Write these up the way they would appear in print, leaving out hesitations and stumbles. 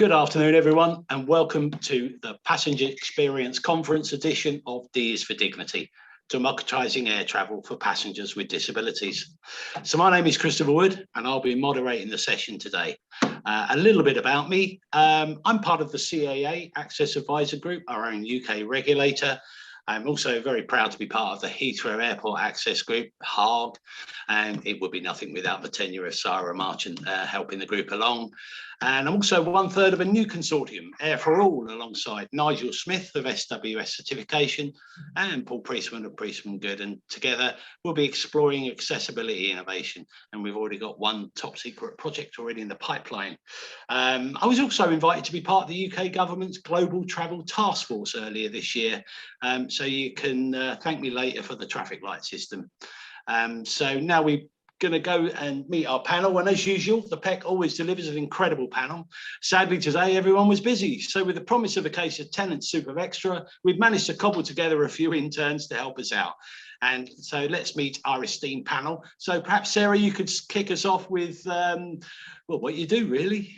Good afternoon, everyone, and welcome to the Passenger Experience Conference edition of D is for Dignity, Democratizing Air Travel for Passengers with Disabilities. So my name is Christopher Wood, and I'll be moderating the session today. A little bit about me. I'm part of the CAA Access Advisor Group, our own UK regulator. I'm also very proud to be part of the Heathrow Airport Access Group, HARG, and it would be nothing without the tenure of Sarah Marchant helping the group along. And I'm also one third of a new consortium, Air for All, alongside Nigel Smith of SWS Certification and Paul Priestman of Priestman Good. And together we'll be exploring accessibility innovation. And we've already got one top secret project already in the pipeline. I was also invited to be part of the UK government's Global Travel Task Force earlier this year. So you can thank me later for the traffic light system. So now we're going to go and meet our panel, and as usual, the PEC always delivers an incredible panel. Sadly, today everyone was busy, so with the promise of a case of tenant super extra, we've managed to cobble together a few interns to help us out. And so let's meet our esteemed panel. So perhaps Sarah, you could kick us off with well, what you do really.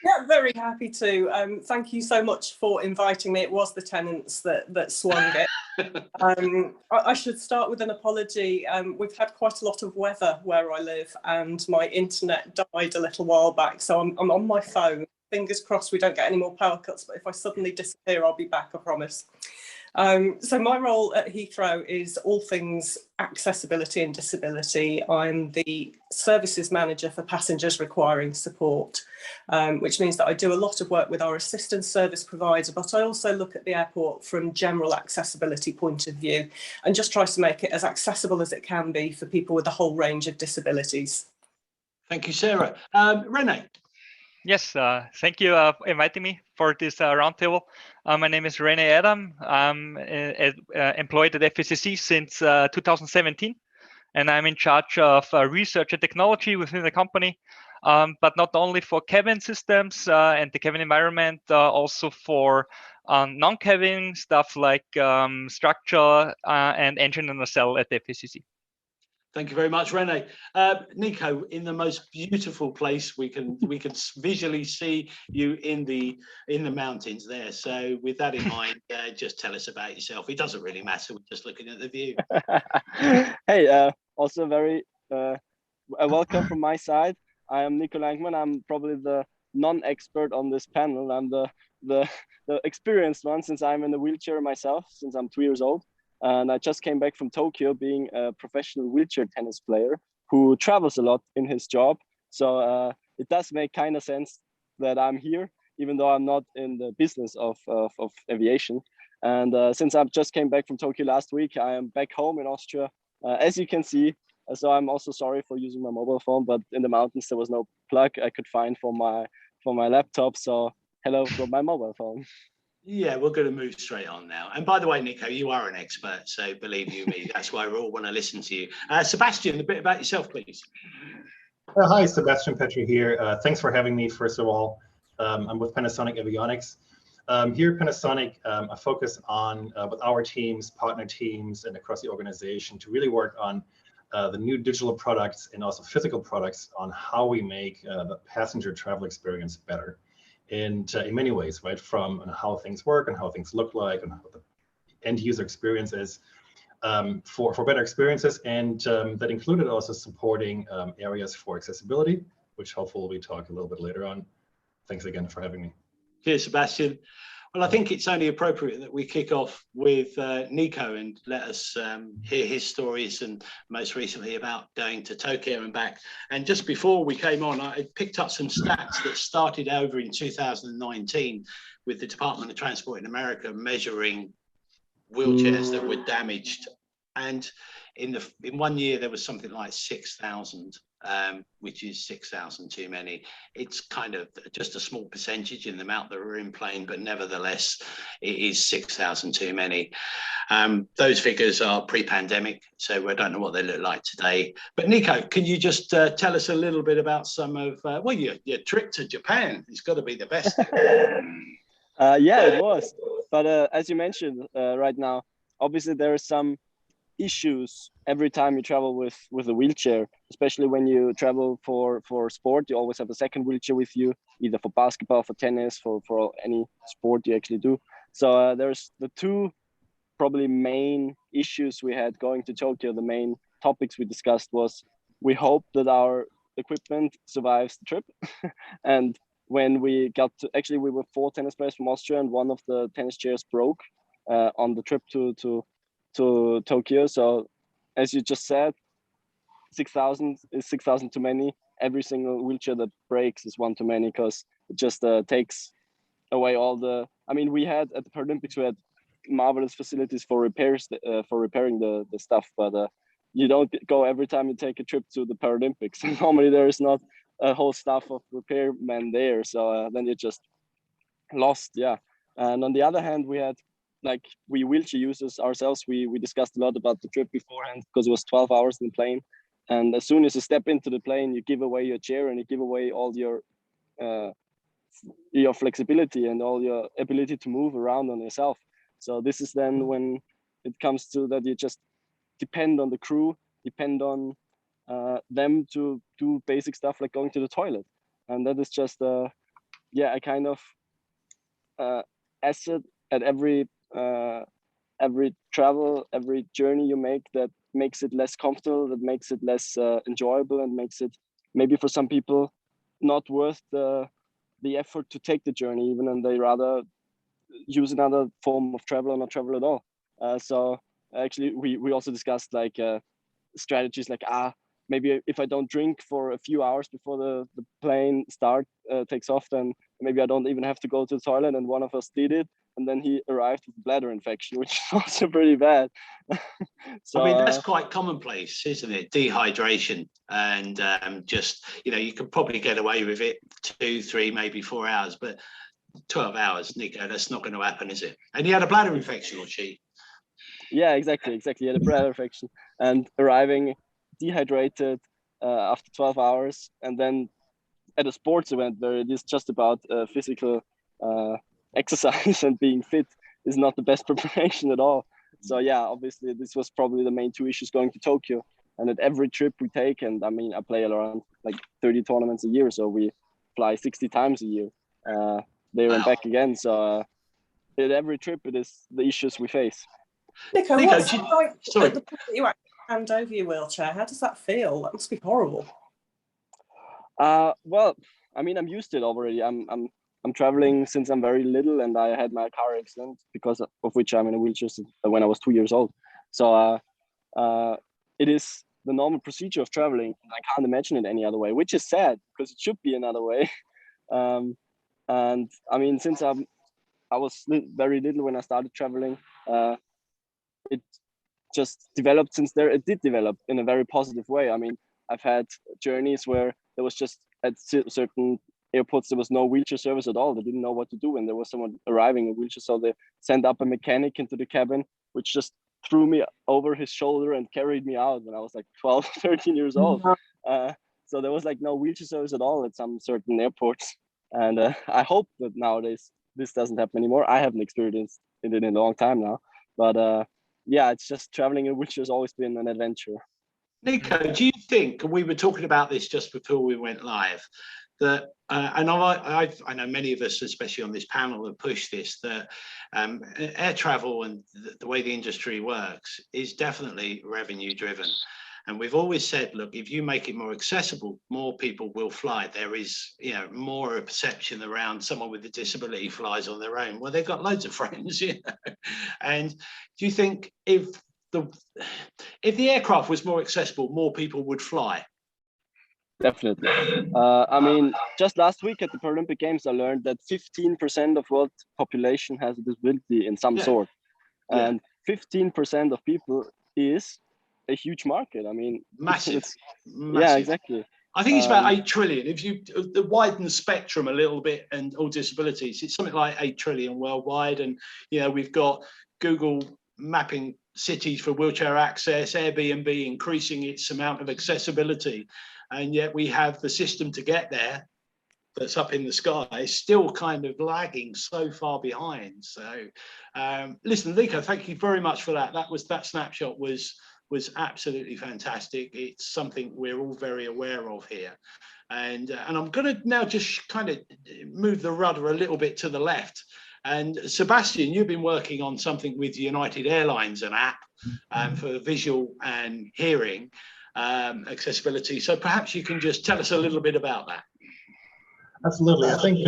Yeah, very happy to. Thank you so much for inviting me. It was the tenants that swung it. I should start with an apology. We've had quite a lot of weather where I live and my internet died a little while back. So I'm on my phone. Fingers crossed we don't get any more power cuts, but if I suddenly disappear, I'll be back, I promise. So my role at Heathrow is all things accessibility and disability. I'm the services manager for passengers requiring support, which means that I do a lot of work with our assistance service provider, but I also look at the airport from general accessibility point of view and just try to make it as accessible as it can be for people with a whole range of disabilities. Thank you, Sarah. Renee. Yes, thank you for inviting me for this roundtable. My name is Rene Adam. I'm employed at FACC since 2017, and I'm in charge of research and technology within the company, but not only for cabin systems and the cabin environment, also for non-cabin stuff like structure and engine and nacelle at the FACC. Thank you very much, Rene. Nico, in the most beautiful place we can visually see you in the mountains there. So with that in mind, just tell us about yourself. It doesn't really matter. We're just looking at the view. Hey, also very welcome from my side. I am Nico Langman. I'm probably the non-expert on this panel. I'm the experienced one since I'm in a wheelchair myself, since I'm 2 years old. And I just came back from Tokyo being a professional wheelchair tennis player who travels a lot in his job. So it does make kind of sense that I'm here, even though I'm not in the business of aviation. And since I just came back from Tokyo last week, I am back home in Austria, as you can see. So I'm also sorry for using my mobile phone, but in the mountains, there was no plug I could find for my laptop. So hello from my mobile phone. Yeah, we're going to move straight on now. And by the way, Nico, you are an expert, so believe you me, that's why we all want to listen to you. Sebastian, a bit about yourself, please. Hi, Sebastian Petri here. Thanks for having me, first of all. I'm with Panasonic Avionics. Here at Panasonic, I focus on, with our teams, partner teams, and across the organization to really work on the new digital products and also physical products on how we make the passenger travel experience better. And in many ways, right, from how things work and how things look like and how the end user experience is for better experiences. And that included also supporting areas for accessibility, which hopefully we'll talk a little bit later on. Thanks again for having me. Cheers, Sebastian. Well, I think it's only appropriate that we kick off with Nico and let us hear his stories, and most recently about going to Tokyo and back. And just before we came on, I picked up some stats that started over in 2019 with the Department of Transport in America measuring wheelchairs that were damaged. And in 1 year, there was something like 6,000. Which is 6,000 too many. It's kind of just a small percentage in the amount that are in plane, but nevertheless, it is 6,000 too many. Those figures are pre-pandemic, so I don't know what they look like today. But Nico, can you just tell us a little bit about some of, well, your trip to Japan? It's got to be the best. Yeah, it was. But as you mentioned right now, obviously there are some issues every time you travel with a wheelchair, especially when you travel for sport. You always have a second wheelchair with you, either for basketball, for tennis, for any sport you actually do. So there's the two probably main issues we had going to Tokyo. The main topics we discussed was we hope that our equipment survives the trip. And when we got to, actually we were 4 tennis players from Austria, and one of the tennis chairs broke on the trip to Tokyo. So as you just said, 6,000 is 6,000 too many. Every single wheelchair that breaks is one too many, because it just takes away all the, I mean, we had at the Paralympics, we had marvelous facilities for repairs, for repairing the stuff, but you don't go every time you take a trip to the Paralympics. Normally there is not a whole staff of repairmen there, so then you're just lost. Yeah. And on the other hand, we had, like, we wheelchair users ourselves, we discussed a lot about the trip beforehand, because it was 12 hours in the plane, and as soon as you step into the plane, you give away your chair and you give away all your flexibility and all your ability to move around on yourself. So this is then when it comes to that, you just depend on the crew, depend on them to do basic stuff like going to the toilet. And that is just a kind of asset at every travel, every journey you make, that makes it less comfortable, that makes it less enjoyable, and makes it maybe for some people not worth the effort to take the journey even, and they rather use another form of travel or not travel at all. So actually we also discussed like strategies like, maybe if I don't drink for a few hours before the plane takes off, then maybe I don't even have to go to the toilet. And one of us did it, and then he arrived with bladder infection, which is also pretty bad. So I mean, that's quite commonplace, isn't it? Dehydration, and just, you could probably get away with it 2, 3, maybe 4 hours, but 12 hours, Nico, that's not going to happen, is it? And he had a bladder infection, or she? Yeah, exactly. He had a bladder infection, and arriving dehydrated after 12 hours, and then at a sports event where it is just about physical exercise and being fit is not the best preparation at all. So yeah, obviously this was probably the main 2 issues going to Tokyo. And at every trip we take, and I mean, I play around like 30 tournaments a year, so we fly 60 times a year there and back again. So at every trip, it is the issues we face. Nico, what's it like at the point that you actually hand over your wheelchair? How does that feel? That must be horrible. Well, I mean, I'm used to it already. I'm traveling since I'm very little, and I had my car accident because of which I'm in a wheelchair when I was 2 years old. So it is the normal procedure of traveling. I can't imagine it any other way, which is sad because it should be another way. And I mean, since I was very little when I started traveling, it just developed since there. It did develop in a very positive way. I mean, I've had journeys where there was just at certain airports, there was no wheelchair service at all. They didn't know what to do when there was someone arriving in a wheelchair. So they sent up a mechanic into the cabin, which just threw me over his shoulder and carried me out when I was like 12, 13 years old. So there was like no wheelchair service at all at some certain airports. And I hope that nowadays this doesn't happen anymore. I haven't experienced it in a long time now. But yeah, it's just traveling in a wheelchair has always been an adventure. Nico, do you think, we were talking about this just before we went live, that, and I know many of us, especially on this panel, have pushed this, that air travel and the way the industry works is definitely revenue driven. And we've always said, look, if you make it more accessible, more people will fly. There is, more a perception around someone with a disability flies on their own. Well, they've got loads of friends, And do you think if the aircraft was more accessible, more people would fly? Definitely. I mean, just last week at the Paralympic Games, I learned that 15% of world population has a disability in some sort. And 15% of people is a huge market. I mean, massive. Yeah, exactly. I think it's about 8 trillion. If you widen the spectrum a little bit and all disabilities, it's something like 8 trillion worldwide. And, we've got Google mapping cities for wheelchair access, Airbnb increasing its amount of accessibility. And yet we have the system to get there, that's up in the sky is still kind of lagging so far behind. So listen, Nico, thank you very much for that. That snapshot was absolutely fantastic. It's something we're all very aware of here. And I'm going to now just kind of move the rudder a little bit to the left. And Sebastian, you've been working on something with United Airlines, an app for visual and hearing accessibility. So perhaps you can just tell us a little bit about that. Absolutely. I think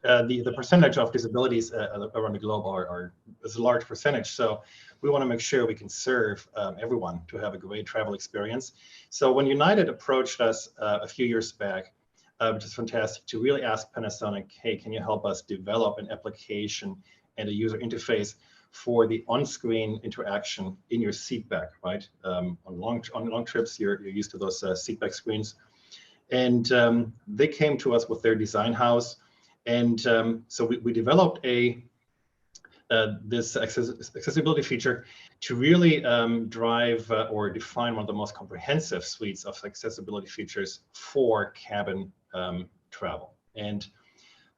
the percentage of disabilities around the globe is a large percentage. So we want to make sure we can serve everyone to have a great travel experience. So when United approached us a few years back, which is fantastic, to really ask Panasonic, hey, can you help us develop an application and a user interface for the on-screen interaction in your seat back, right? On long trips, you're used to those seat back screens. And they came to us with their design house. And so we developed this accessibility feature to really drive or define one of the most comprehensive suites of accessibility features for cabin travel. And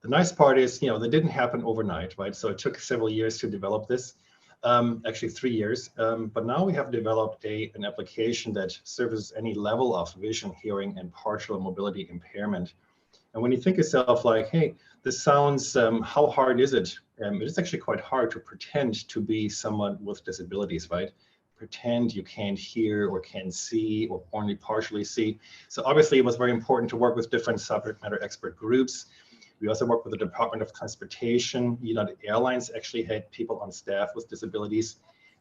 the nice part is, they didn't happen overnight, right? So it took several years to develop this, actually 3 years. But now we have developed an application that services any level of vision, hearing, and partial mobility impairment. And when you think yourself like, hey, this sounds, how hard is it? It's actually quite hard to pretend to be someone with disabilities, right? Pretend you can't hear or can't see or only partially see. So obviously it was very important to work with different subject matter expert groups. We also worked with the Department of Transportation. United Airlines actually had people on staff with disabilities.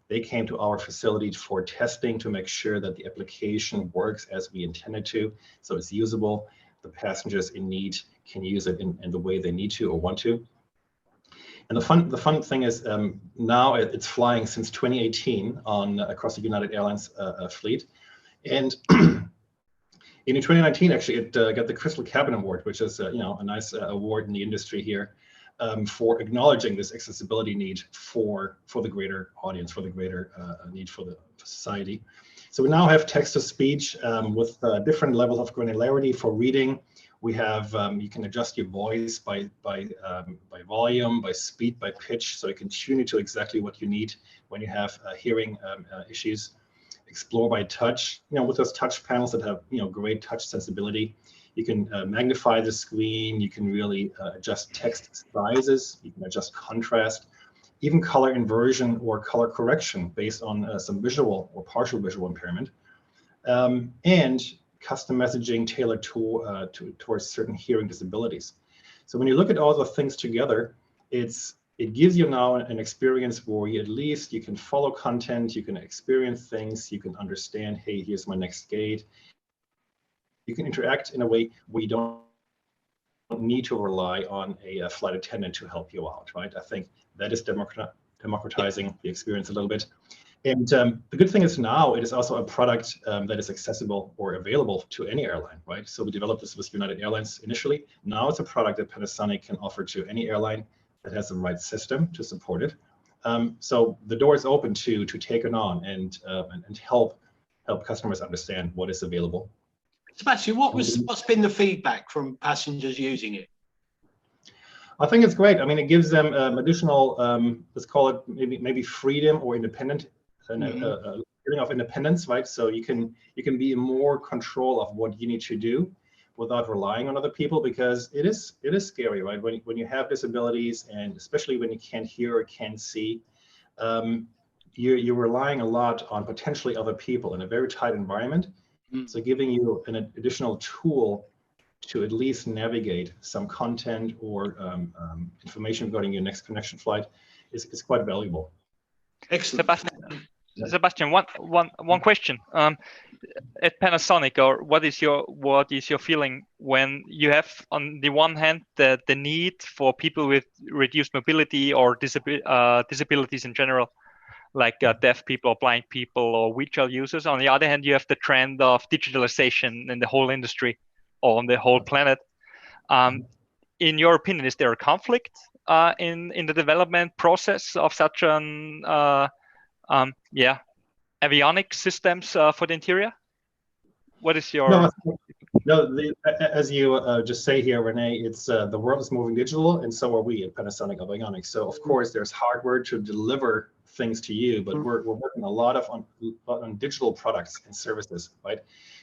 They came to our facility for testing to make sure that the application works as we intended to, so it's usable. The passengers in need can use it in the way they need to or want to. And the fun thing is now it's flying since 2018 across the United Airlines fleet. And in 2019, actually, it got the Crystal Cabin Award, which is a nice award in the industry here for acknowledging this accessibility need for the greater audience, for the greater need for the society. So we now have text-to-speech with different levels of granularity for reading. We have you can adjust your voice by volume, by speed, by pitch, so you can tune it to exactly what you need when you have hearing issues. Explore by touch, with those touch panels that have great touch sensibility. You can magnify the screen. You can really adjust text sizes. You can adjust contrast, even color inversion or color correction based on some visual or partial visual impairment, and custom messaging tailored towards certain hearing disabilities. So when you look at all the things together, it gives you now an experience where you can follow content, you can experience things, you can understand, hey, here's my next gate. You can interact in a way where you don't need to rely on a flight attendant to help you out, right? I think that is democratizing the experience a little bit. And the good thing is now it is also a product that is accessible or available to any airline, right? So we developed this with United Airlines initially. Now it's a product that Panasonic can offer to any airline that has the right system to support it. So the door is open to take it on and help customers understand what is available. Sebastian, what's been the feedback from passengers using it? I think it's great. I mean, it gives them additional, let's call it maybe freedom or independent, feeling of independence, right? So you can be in more control of what you need to do without relying on other people, because it is scary, right? When you have disabilities, and especially when you can't hear or can't see, you're relying a lot on potentially other people in a very tight environment. So giving you an additional tool to at least navigate some content or information regarding your next connection flight is quite valuable. Excellent. Sebastian, one question. At Panasonic, or what is your feeling when you have on the one hand the need for people with reduced mobility or disabilities in general, like deaf people or blind people or wheelchair users. On the other hand, you have the trend of digitalization in the whole industry or on the whole planet. In your opinion, is there a conflict in the development process of such an avionic systems for the interior? What is your No, as you just say here, Renee, it's the world is moving digital, and so are we at Panasonic Avionics. So of course, there's hardware to deliver things to you, but we're working a lot on digital products and services, right?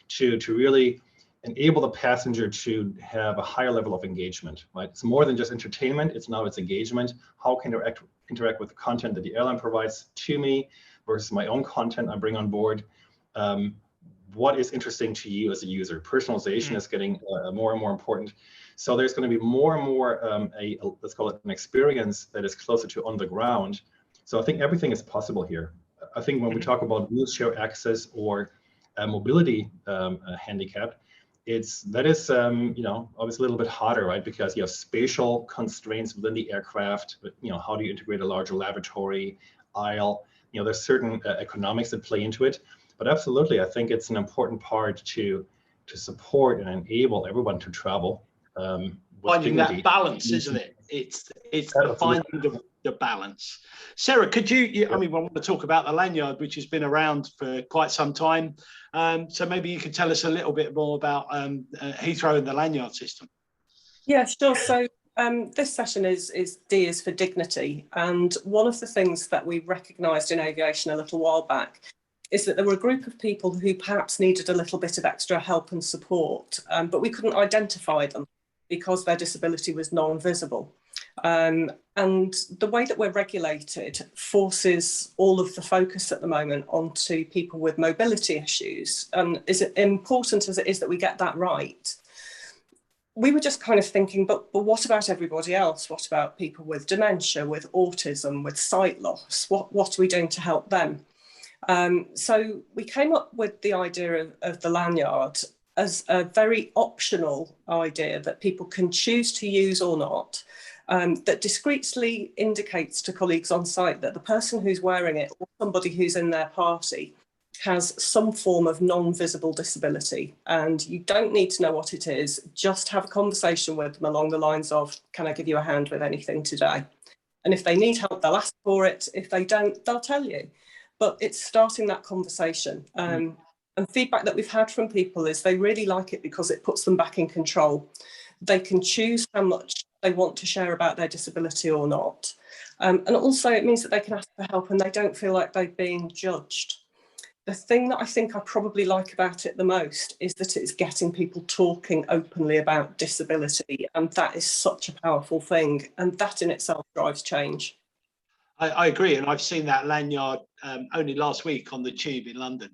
To really enable the passenger to have a higher level of engagement, right? It's more than just entertainment. It's engagement. How can I interact with the content that the airline provides to me versus my own content I bring on board? What is interesting to you as a user? Personalization is getting more and more important. So there's going to be more and more let's call it an experience that is closer to on the ground. So I think everything is possible here. I think when we talk about wheelchair access or mobility handicap, that is you know, obviously a little bit harder, right? Because you have spatial constraints within the aircraft. But you know, how do you integrate a larger lavatory, aisle? You know, there's certain economics that play into it. But absolutely, I think it's an important part to support and enable everyone to travel with finding dignity. That balance, isn't it? It's the finding the balance. Sarah, could you? I mean, I want to talk about the lanyard, which has been around for quite some time. So maybe you could tell us a little bit more about Heathrow and the lanyard system. Yeah, sure. So this session is D is for dignity, and one of the things that we recognised in aviation a little while back is that there were a group of people who perhaps needed a little bit of extra help and support, but we couldn't identify them because their disability was non-visible. And the way that we're regulated forces all of the focus at the moment onto people with mobility issues. And is it important as it is that we get that right? We were just kind of thinking, but what about everybody else? What about people with dementia, with autism, with sight loss? What are we doing to help them? So we came up with the idea of the lanyard as a very optional idea that people can choose to use or not, that discreetly indicates to colleagues on site that the person who's wearing it or somebody who's in their party has some form of non-visible disability, and you don't need to know what it is. Just have a conversation with them along the lines of, can I give you a hand with anything today? And if they need help, they'll ask for it. If they don't, they'll tell you. But it's starting that conversation. And feedback that we've had from people is they really like it because it puts them back in control. They can choose how much they want to share about their disability or not. And also it means that they can ask for help and they don't feel like they're being judged. The thing that I think I probably like about it the most is that it's getting people talking openly about disability, and that is such a powerful thing, and that in itself drives change. I agree, and I've seen that lanyard only last week on the tube in London.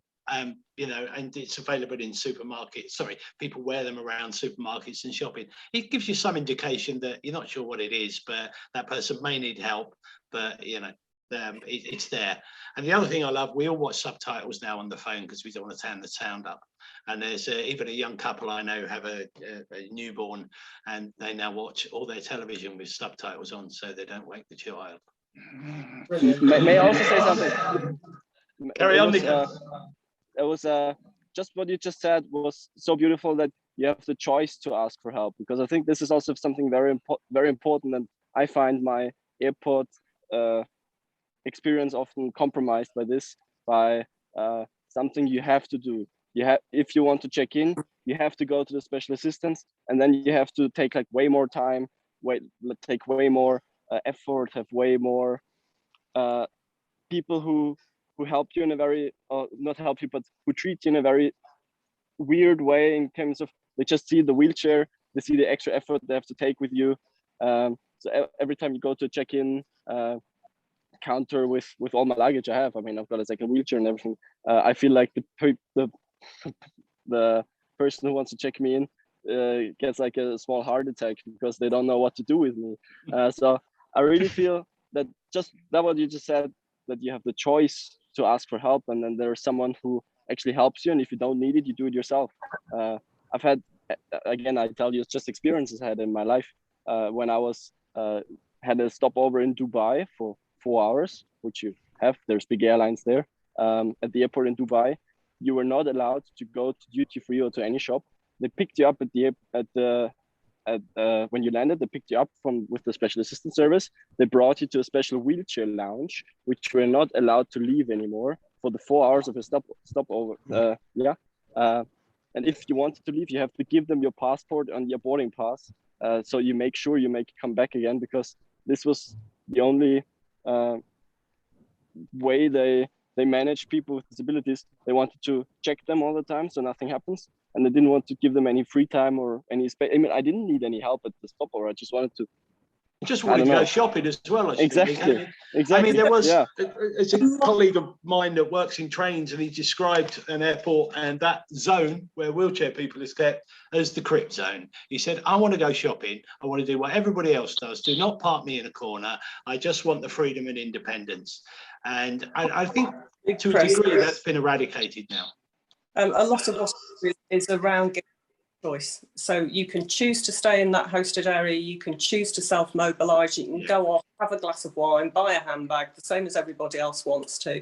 You know, and it's available in supermarkets. Sorry, people wear them around supermarkets and shopping. It gives you some indication that you're not sure what it is, but that person may need help. But you know, it's there. And the other thing I love, we all watch subtitles now on the phone because we don't want to turn the sound up. And there's even a young couple I know have a newborn, and they now watch all their television with subtitles on, so they don't wake the child. May I also say something? Carry on, Nico. It was just what you just said was so beautiful, that you have the choice to ask for help, because I think this is also something very important, and I find my airport experience often compromised by this, by something you have to do. If you want to check in, you have to go to the special assistants, and then you have to take like way more time, take way more effort, have way more people who help you in a very, not help you, but who treat you in a very weird way, in terms of they just see the wheelchair, they see the extra effort they have to take with you. So every time you go to check-in counter with all my luggage I have, I mean, I've got a second wheelchair and everything, I feel like the person who wants to check me in gets like a small heart attack because they don't know what to do with me. So I really feel that just that what you just said, that you have the choice to ask for help, and then there's someone who actually helps you, and if you don't need it, you do it yourself. I've had, again, I tell you, it's just experiences I had in my life. When I was had a stopover in Dubai for 4 hours, which you have, there's big airlines there, at the airport in Dubai. You were not allowed to go to duty free or to any shop. They picked you up when you landed. They picked you up with the special assistance service. They brought you to a special wheelchair lounge, which you were not allowed to leave anymore for the 4 hours of a stopover. And if you wanted to leave, you have to give them your passport and your boarding pass. So you make sure you come back again, because this was the only way they manage people with disabilities. They wanted to check them all the time so nothing happens. And they didn't want to give them any free time or any space. I mean, I didn't need any help at the stopover. I just wanted to to go shopping as well. Exactly. I mean, there was yeah. it's a colleague of mine that works in trains, and he described an airport and that zone where wheelchair people is kept as the crip zone. He said, I want to go shopping. I want to do what everybody else does. Do not park me in a corner. I just want the freedom and independence. And I think to a degree that's been eradicated now. A lot of what is around choice. So you can choose to stay in that hosted area, you can choose to self-mobilise, you can go off, have a glass of wine, buy a handbag, the same as everybody else wants to,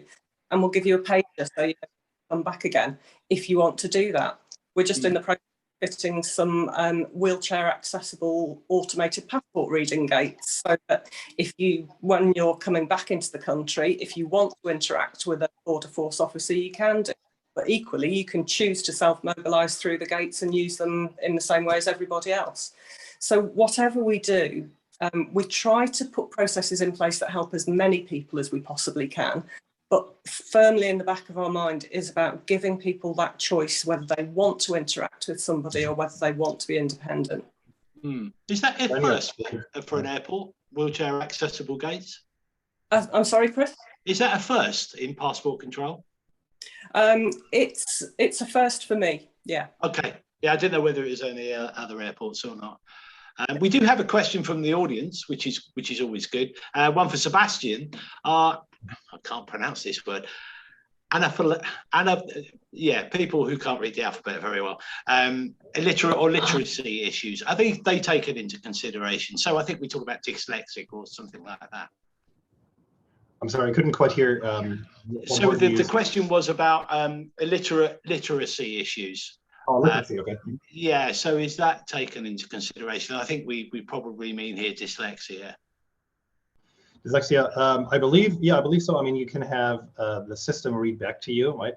and we'll give you a pager so you can come back again if you want to do that. We're just in the process of fitting some wheelchair accessible automated passport reading gates, so that when you're coming back into the country, if you want to interact with a border force officer, you can do. But equally, you can choose to self-mobilise through the gates and use them in the same way as everybody else. So whatever we do, we try to put processes in place that help as many people as we possibly can. But firmly in the back of our mind is about giving people that choice, whether they want to interact with somebody or whether they want to be independent. Is that a first for an airport, wheelchair accessible gates? I'm sorry, Chris? Is that a first in passport control? It's a first for me, yeah. Okay, yeah, I didn't know whether it was any other airports or not. We do have a question from the audience, which is always good. One for Sebastian. I can't pronounce this word. People who can't read the alphabet very well. Illiterate or literacy issues. Are they taken into consideration? So I think we talk about dyslexic or something like that. I'm sorry, I couldn't quite hear. So the question was about literacy issues. Oh, literacy, okay. Yeah, so is that taken into consideration? I think we probably mean here dyslexia. Dyslexia, I believe so. I mean, you can have the system read back to you, right?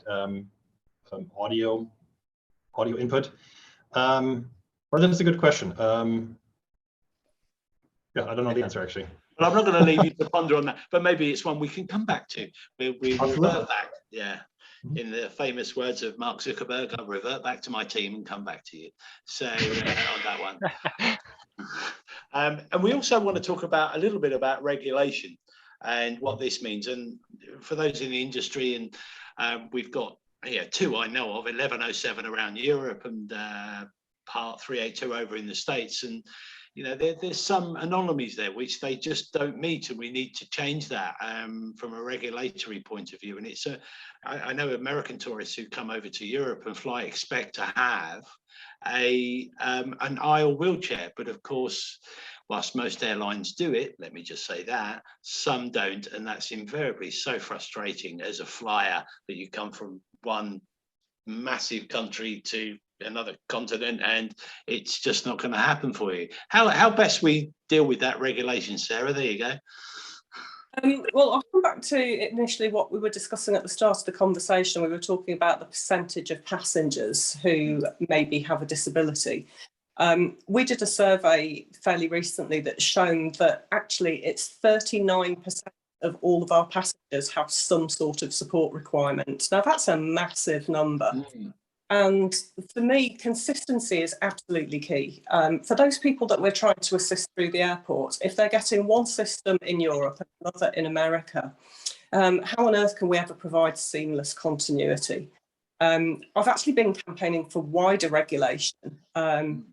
Some audio input. But that's a good question. Yeah, I don't know the answer actually. But I'm not going to leave you to ponder on that. But maybe it's one we can come back to. We revert back. Yeah. In the famous words of Mark Zuckerberg, I'll revert back to my team and come back to you. So on that one. And we also want to talk about a little bit about regulation and what this means. And for those in the industry, and we've got two I know of, 1107 around Europe and Part 382 over in the States. And there's some anomalies there which they just don't meet, and we need to change that from a regulatory point of view. And it's I know American tourists who come over to Europe and fly expect to have an aisle wheelchair, but of course, whilst most airlines do it, let me just say that, some don't, and that's invariably so frustrating as a flyer that you come from one massive country to another continent and it's just not going to happen for you. How best we deal with that regulation, Sarah? There you go. Well, I'll come back to initially what we were discussing at the start of the conversation. We were talking about the percentage of passengers who maybe have a disability. We did a survey fairly recently that's shown that actually it's 39% of all of our passengers have some sort of support requirement. Now that's a massive number. And for me, consistency is absolutely key. For those people that we're trying to assist through the airport, if they're getting one system in Europe and another in America, how on earth can we ever provide seamless continuity? I've actually been campaigning for wider regulation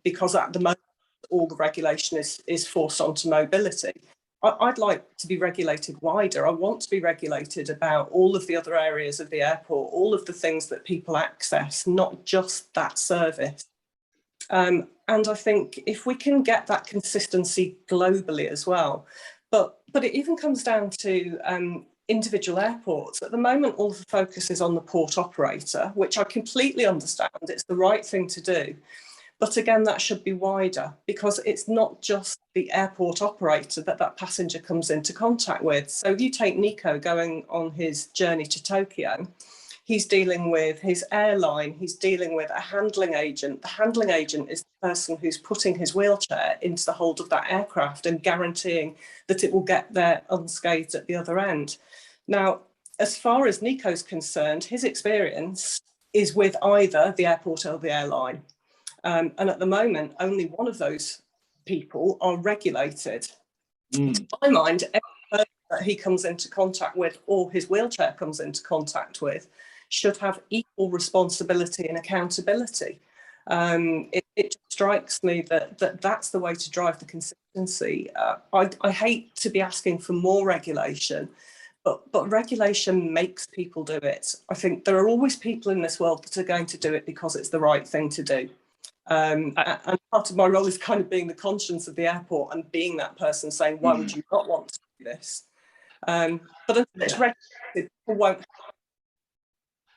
because at the moment, all the regulation is forced onto mobility. I'd like to be regulated wider. I want to be regulated about all of the other areas of the airport, all of the things that people access, not just that service. And I think if we can get that consistency globally as well, but it even comes down to individual airports. At the moment, all of the focus is on the port operator, which I completely understand. It's the right thing to do. But again, that should be wider because it's not just the airport operator that passenger comes into contact with. So if you take Nico going on his journey to Tokyo, he's dealing with his airline, he's dealing with a handling agent. The handling agent is the person who's putting his wheelchair into the hold of that aircraft and guaranteeing that it will get there unscathed at the other end. Now, as far as Nico's concerned, his experience is with either the airport or the airline. And at the moment, only one of those people are regulated. To my mind, every person that he comes into contact with or his wheelchair comes into contact with should have equal responsibility and accountability. It strikes me that that's the way to drive the consistency. I hate to be asking for more regulation, but regulation makes people do it. I think there are always people in this world that are going to do it because it's the right thing to do. And part of my role is kind of being the conscience of the airport and being that person saying, why would you not want to do this? But if it's regulated, people won't.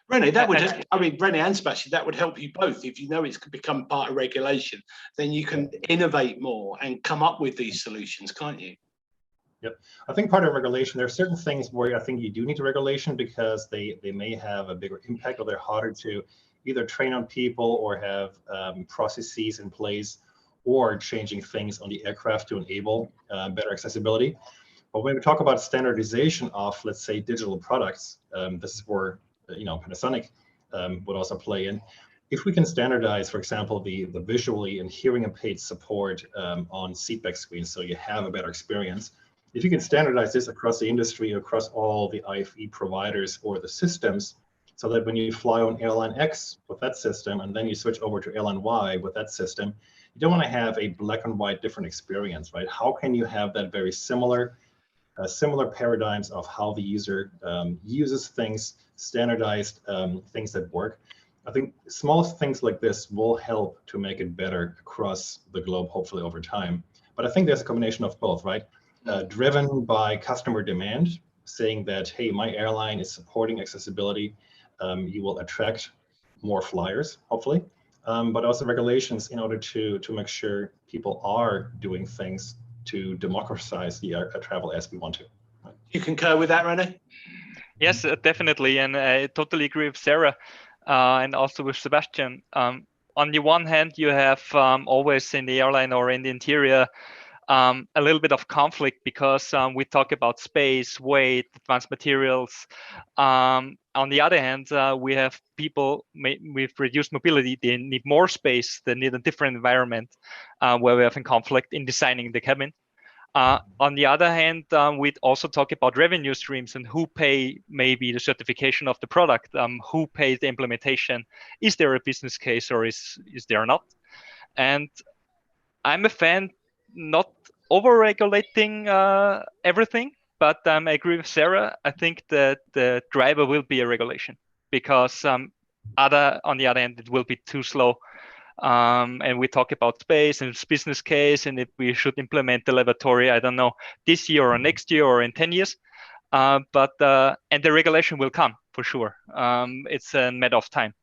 Rene, that would, I mean, Rene and Sebastian, that would help you both. If you know it's become part of regulation, then you can innovate more and come up with these solutions, can't you? Yep. I think part of regulation, there are certain things where I think you do need regulation because they may have a bigger impact or they're harder to either train on people or have processes in place or changing things on the aircraft to enable better accessibility. But when we talk about standardization of, let's say, digital products, this is where Panasonic would also play in. If we can standardize, for example, the visually and hearing impaired support on seatback screens, so you have a better experience. If you can standardize this across the industry, across all the IFE providers or the systems, so that when you fly on airline X with that system, and then you switch over to airline Y with that system, you don't want to have a black and white different experience, right? How can you have that very similar paradigms of how the user uses things, standardized things that work? I think small things like this will help to make it better across the globe, hopefully over time. But I think there's a combination of both, right? Driven by customer demand, saying that, hey, my airline is supporting accessibility, you will attract more flyers, hopefully, but also regulations in order to make sure people are doing things to democratize the air travel as we want to. You concur with that, Rene? Yes, definitely, and I totally agree with Sarah and also with Sebastian. On the one hand, you have always in the airline or in the interior a little bit of conflict because we talk about space, weight, advanced materials. On the other hand, we have people with reduced mobility. They need more space. They need a different environment where we have in conflict in designing the cabin. On the other hand, we also talk about revenue streams and who pay maybe the certification of the product, who pays the implementation. Is there a business case or is there not? And I'm a fan not over-regulating everything, but I agree with Sarah. I think that the driver will be a regulation because on the other hand, it will be too slow. And we talk about space and business case, and if we should implement the lavatory, I don't know, this year or next year or in 10 years. And the regulation will come for sure. It's a matter of time.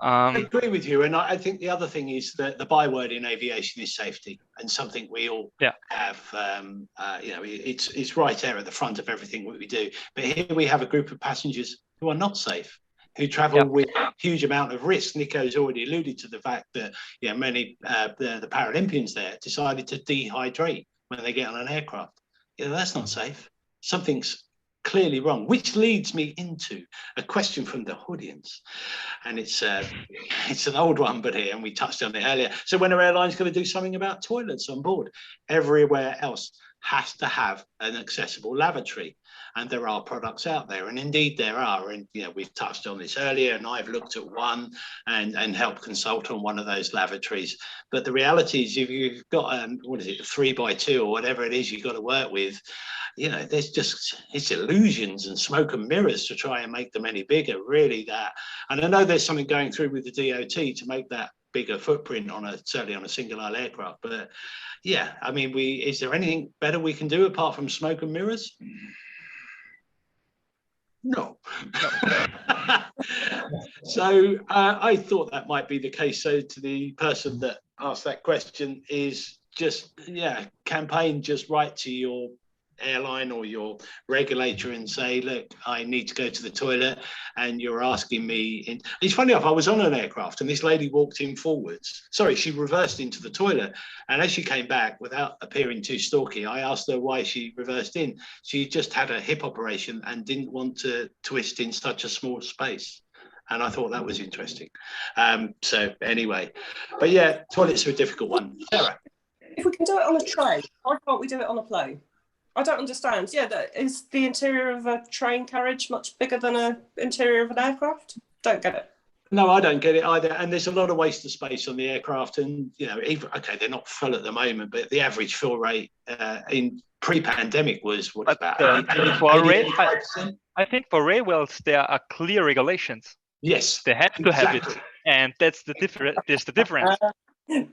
I agree with you, and I think the other thing is that the byword in aviation is safety, and something we all have. It's right there at the front of everything we do. But here we have a group of passengers who are not safe, who travel with a huge amount of risk. Nico's already alluded to the fact that many the Paralympians there decided to dehydrate when they get on an aircraft. That's not safe. Something's clearly wrong, which leads me into a question from the audience, and it's an old one, but here, and we touched on it earlier. So when are airlines going to do something about toilets on board? Everywhere else has to have an accessible lavatory, and there are products out there, and indeed there are, and we've touched on this earlier, and I've looked at one and helped consult on one of those lavatories. But the reality is, if you've got a 3x2 or whatever it is you've got to work with, there's just, it's illusions and smoke and mirrors to try and make them any bigger, really. That, and I know there's something going through with the DOT to make that bigger footprint certainly on a single aisle aircraft. But I mean, is there anything better we can do apart from smoke and mirrors? No. So I thought that might be the case. So to the person that asked that question is just, campaign just right to your airline or your regulator and say, look, I need to go to the toilet, and you're asking me in. It's funny enough, I was on an aircraft and this lady walked in forwards. Sorry, she reversed into the toilet. And as she came back, without appearing too stalky, I asked her why she reversed in. She just had a hip operation and didn't want to twist in such a small space. And I thought that was interesting. So anyway, but yeah, toilets are a difficult one. Sarah? If we can do it on a train, why can't we do it on a plane? I don't understand. Yeah, is the interior of a train carriage much bigger than the interior of an aircraft? Don't get it. No, I don't get it either. And there's a lot of waste of space on the aircraft. And, you know, even, okay, they're not full at the moment, but the average fill rate in pre-pandemic was what, about 85%? I think for railways, there are clear regulations. Yes. They have to have it. And that's the difference.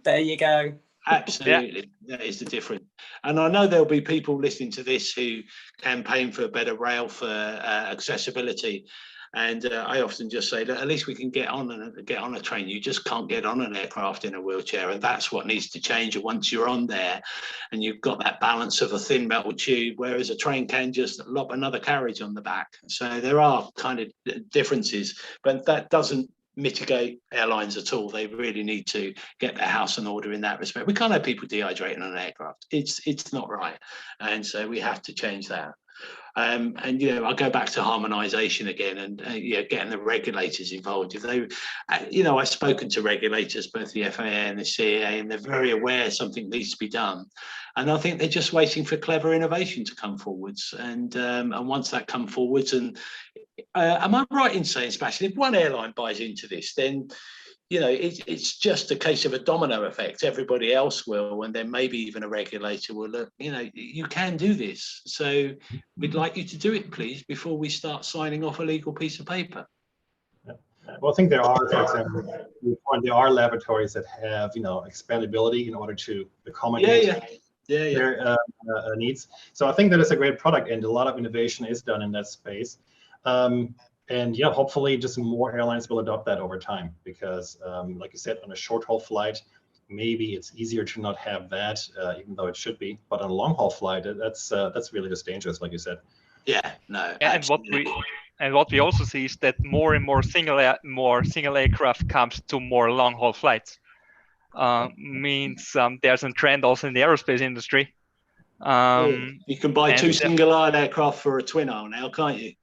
There you go. Absolutely, yeah. That is the difference. And I know there'll be people listening to this who campaign for better rail, for accessibility. And I often just say that at least we can get on a train. You just can't get on an aircraft in a wheelchair, and that's what needs to change. Once you're on there, and you've got that balance of a thin metal tube, whereas a train can just lob another carriage on the back. So there are kind of differences, but that doesn't mitigate airlines at all. They really need to get their house in order in that respect. We can't have people dehydrating on an aircraft. It's not right, and so we have to change that. And you know, I'll go back to harmonisation again, and yeah, getting the regulators involved. If they, you know, I've spoken to regulators, both the FAA and the CAA, and they're very aware something needs to be done. And I think they're just waiting for clever innovation to come forwards. And once that comes forwards, and am I right in saying, Sebastian, if one airline buys into this, then you know, it's just a case of a domino effect. Everybody else will, and then maybe even a regulator will look, you know, you can do this. So we'd like you to do it, please, before we start signing off a legal piece of paper. Yeah. Well, I think there are, for example, there are laboratories that have, you know, expandability in order to accommodate their needs. So I think that is a great product, and a lot of innovation is done in that space. And yeah, hopefully just more airlines will adopt that over time, because like you said, on a short haul flight, maybe it's easier to not have that, even though it should be. But on a long haul flight, that's really just dangerous, like you said. Yeah, no. And what we also see is that more and more single aircraft comes to more long haul flights. Means there's a trend also in the aerospace industry. You can buy two single aisle aircraft for a twin aisle now, can't you?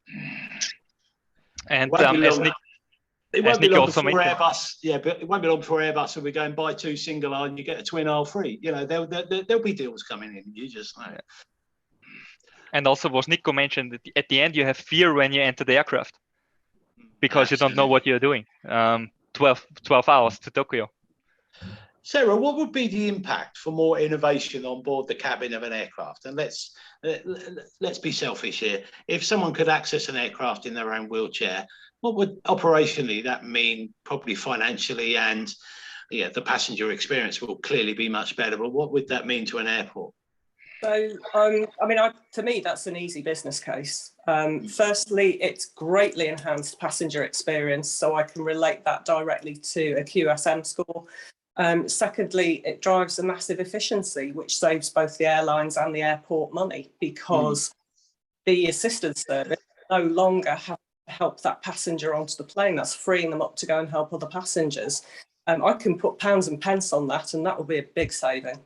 And it won't be long before Airbus. Yeah, but it won't be long before Airbus will be going buy two single aisle and you get a twin aisle free. You know, there'll be deals coming in. You just know. And also, what Nico mentioned, at the end you have fear when you enter the aircraft, because you don't know what you're doing. 12 hours to Tokyo. Sarah, what would be the impact for more innovation on board the cabin of an aircraft? And let's be selfish here. If someone could access an aircraft in their own wheelchair, what would operationally that mean? Probably financially, and yeah, the passenger experience will clearly be much better. But what would that mean to an airport? So, I mean, to me, that's an easy business case. Firstly, it's greatly enhanced passenger experience, so I can relate that directly to a QSM score. Secondly, it drives a massive efficiency, which saves both the airlines and the airport money, because the assistance service no longer have to help that passenger onto the plane. That's freeing them up to go and help other passengers. I can put pounds and pence on that, and that will be a big saving.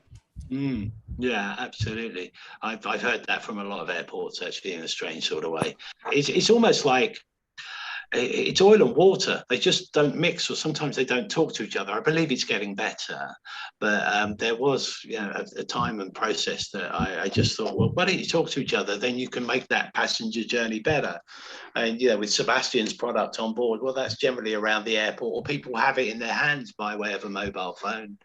Yeah, absolutely. I've heard that from a lot of airports, actually, in a strange sort of way. It's almost like it's oil and water. They just don't mix, or sometimes they don't talk to each other. I believe it's getting better, but there was, you know, a time and process that I just thought, well, why don't you talk to each other? Then you can make that passenger journey better. And yeah, with Sebastian's product on board, well, that's generally around the airport, or people have it in their hands by way of a mobile phone.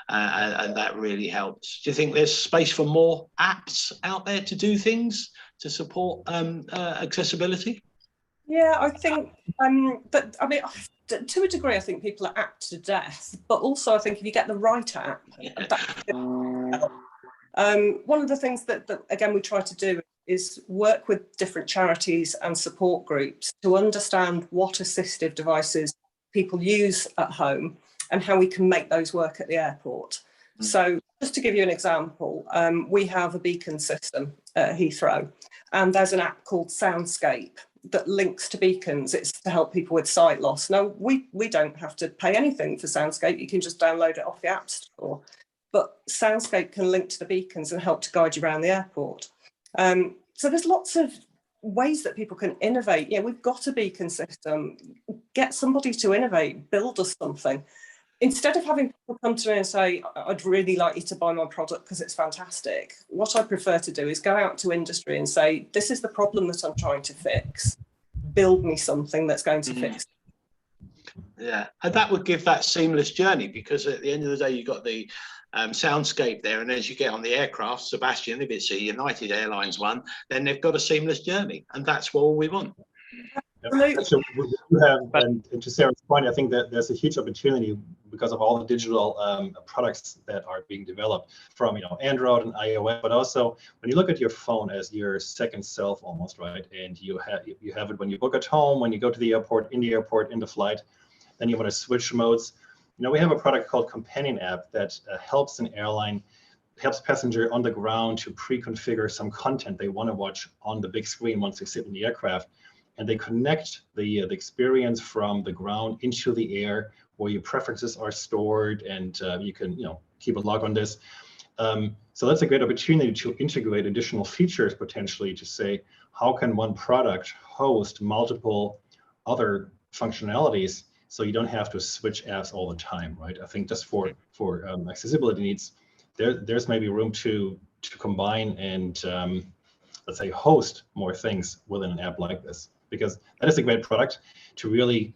And that really helps. Do you think there's space for more apps out there to do things to support accessibility? Yeah, I think, but I mean, to a degree, I think people are apt to death, but also I think if you get the right app, one of the things that again, we try to do is work with different charities and support groups to understand what assistive devices people use at home and how we can make those work at the airport. So just to give you an example, we have a beacon system Heathrow, and there's an app called Soundscape that links to beacons. It's to help people with sight loss. Now, we don't have to pay anything for Soundscape. You can just download it off the App Store. But Soundscape can link to the beacons and help to guide you around the airport. So there's lots of ways that people can innovate. Yeah, we've got a beacon system. Get somebody to innovate, build us something. Instead of having people come to me and say, I'd really like you to buy my product because it's fantastic, what I prefer to do is go out to industry and say, this is the problem that I'm trying to fix. Build me something that's going to fix it. Yeah, and that would give that seamless journey, because at the end of the day, you've got the soundscape there, and as you get on the aircraft, Sebastian, if it's a United Airlines one, then they've got a seamless journey, and that's what we want. So we do have, and to Sarah's point, I think that there's a huge opportunity because of all the digital products that are being developed from Android and iOS, but also when you look at your phone as your second self almost, right? And you have it when you book at home, when you go to the airport, in the flight, then you want to switch modes. We have a product called Companion App that helps passenger on the ground to pre-configure some content they want to watch on the big screen once they sit in the aircraft. And they connect the experience from the ground into the air, where your preferences are stored, and you can keep a log on this. So that's a great opportunity to integrate additional features potentially to say, how can one product host multiple other functionalities so you don't have to switch apps all the time, right? I think just for accessibility needs, there's maybe room to combine and let's say host more things within an app like this, because that is a great product to really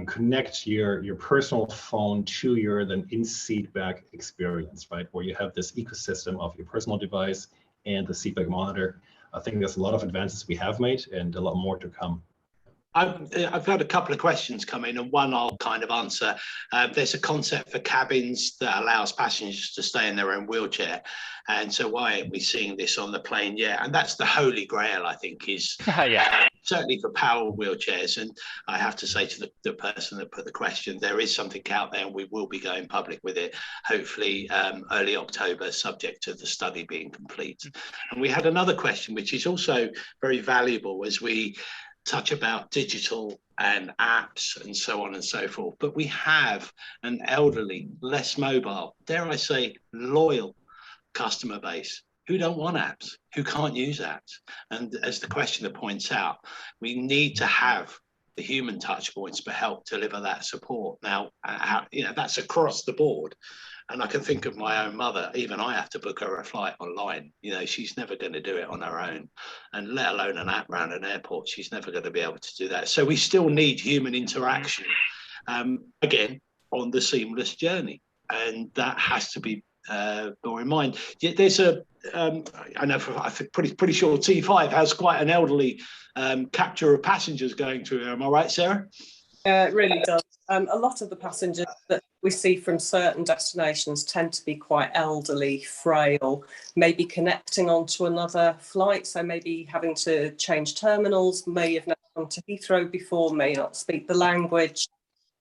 connect your personal phone to your then in-seat back experience, right? Where you have this ecosystem of your personal device and the seatback monitor. I think there's a lot of advances we have made and a lot more to come. I've had a couple of questions come in, and one I'll kind of answer. There's a concept for cabins that allows passengers to stay in their own wheelchair. And so why aren't we seeing this on the plane yet? And that's the holy grail, I think, is certainly for power wheelchairs. And I have to say to the person that put the question, there is something out there, and we will be going public with it, hopefully early October, subject to the study being complete. And we had another question, which is also very valuable as we touch about digital and apps and so on and so forth. But we have an elderly, less mobile, dare I say, loyal customer base who don't want apps, who can't use apps. And as the questioner points out, we need to have the human touch points to help deliver that support. Now, that's across the board. And I can think of my own mother. Even I have to book her a flight online. She's never going to do it on her own, and let alone an app around an airport. She's never going to be able to do that. So we still need human interaction, again, on the seamless journey. And that has to be bore in mind. There's I know I think pretty sure T5 has quite an elderly capture of passengers going through. Am I right, Sarah? It really does. A lot of the passengers that we see from certain destinations tend to be quite elderly, frail, maybe connecting onto another flight, so maybe having to change terminals, may have never come to Heathrow before, may not speak the language.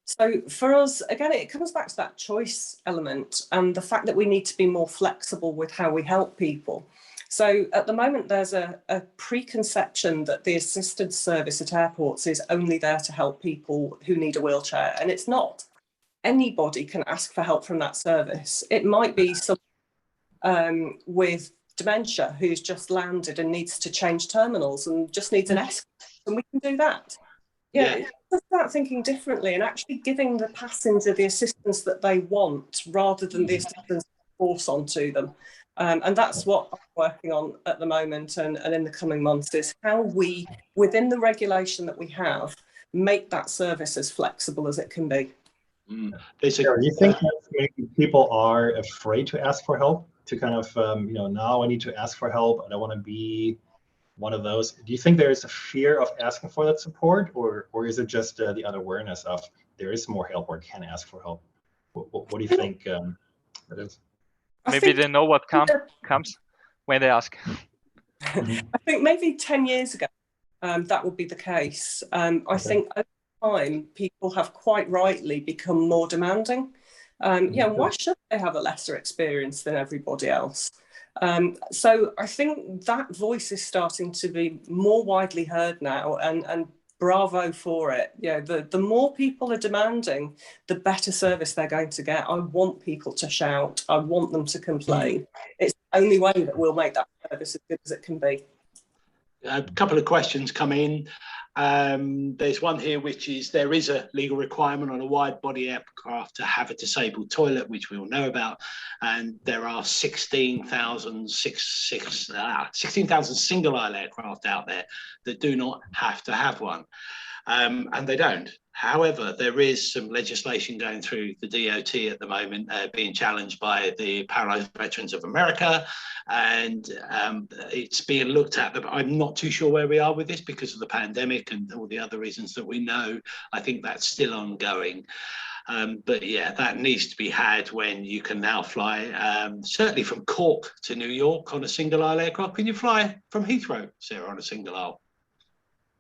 So for us, again, it comes back to that choice element and the fact that we need to be more flexible with how we help people. So at the moment, there's a preconception that the assistance service at airports is only there to help people who need a wheelchair, and it's not. Anybody can ask for help from that service. It might be someone with dementia who's just landed and needs to change terminals and just needs an escort, and we can do that. It's just about thinking differently and actually giving the passenger the assistance that they want rather than the assistance force onto them. And that's what I'm working on at the moment and in the coming months, is how we, within the regulation that we have, make that service as flexible as it can be. Do you think that maybe people are afraid to ask for help, to kind of, now I need to ask for help, I don't want to be one of those? Do you think there is a fear of asking for that support, or is it just the unawareness of there is more help or can ask for help? What do you think that is? Maybe they know what comes when they ask. I think maybe 10 years ago, that would be the case. I think over time, people have quite rightly become more demanding. Why should they have a lesser experience than everybody else? So I think that voice is starting to be more widely heard now, and bravo for it. The more people are demanding, the better service they're going to get. I want people to shout. I want them to complain. It's the only way that we'll make that service as good as it can be. A couple of questions come in. There's one here, which is there is a legal requirement on a wide body aircraft to have a disabled toilet, which we all know about. And there are 16,000 single aisle aircraft out there that do not have to have one. And they don't. However, there is some legislation going through the DOT at the moment being challenged by the Paralyzed Veterans of America, and it's being looked at. But I'm not too sure where we are with this because of the pandemic and all the other reasons that we know. I think that's still ongoing. But yeah, that needs to be had when you can now fly, certainly from Cork to New York on a single aisle aircraft. Can you fly from Heathrow, Sarah, on a single aisle?